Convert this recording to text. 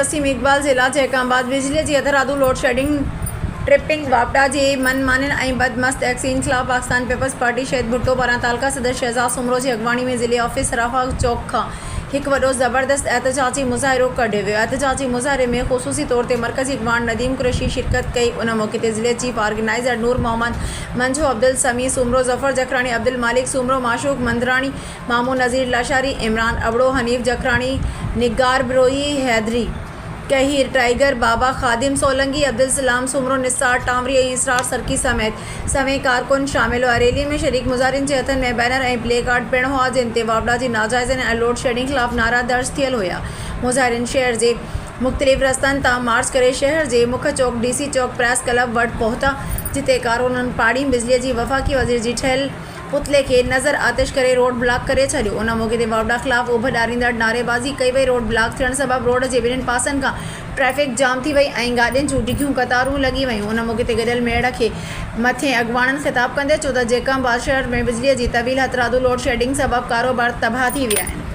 वसीम इकबाल ज़िला जैकाबाद बिजली जी अधराधू load shedding tripping वापडा जे मनमानिन ऐं बदमस्त एक्सीन ख़िलाफ़ पाकिस्तान पीपल्स पार्टी शहीद भुट्टो पारां तालका सदर शहजाद सुमरो जी अॻवानी में ज़िले ऑफिस रहा चौक खां एक वॾो ज़बरदस्त एहतजाजी मुज़ाहिरो कढियो वियो। एहतजाजी मुज़ाहिरे में ख़ुसूसी तौर ते मरकज़ी अॻवान नदीम कुरैशी शिरकत कई। उन मौक़े ते ज़िले चीफ ऑर्गेनाइज़र नूर मोहम्मद, मंजू अब्दुल समी सुमरो, ज़फ़र जखरानी, अब्दुल मालिक सुमरो, माशूक मंदरानी, मामू नज़ीर लाशारी, इमरान अबड़ो, हनीफ जखरानी, निगार बिरोही, हैदरी कहर, टाइगर बाबा, खादिम सोलंकी, अब्दुल सलाम सुमरो, निसार टामरी ऐं इसरार सरकी समेत समें कारकुन शामिल हुआ। रैली में शरीक मुज़ाहिरीन जे हथनि में बैनर ऐं प्ले कार्ड पिणु हुआ जिन ते वापडा जी नाजाइज़नि ऐं लोड शेडिंग ख़िलाफ़ नारा दर्ज थियल हुआ। मुज़ाहिरीन शहर जे मुख़्तलिफ़ रस्तनि तां मार्च करे शहर जे मुख्य चौक डीसी चौक प्रेस क्लब वटि पहुता, जिते कारकुननि पाड़ी बिजलीअ जी वफ़ाक़ी वज़ीर जी ठहियल पुतले के नज़र आतिश करे रोड ब्लॉक करे छॾियो। उन मौक़े ते वापडा ख़िलाफ़ उभ ॾारींदड़ नारेबाज़ी कई वई। रोड ब्लॉक थियण सबबि रोड जे ॿिन्हिनि पासनि खां ट्रैफ़िक जाम थी वई ऐं गाॾियुनि जूं डिघियूं क़तारूं लॻी वयूं। उन मौक़े ते गॾियल मेड़ खे मथे अॻवाननि ख़िताब कंदे चयो त जैकाबाद शहर में बिजलीअ जी तवील हथराधू लोड शेडिंग सबबि कारोबार तबाह थी विया आहिनि।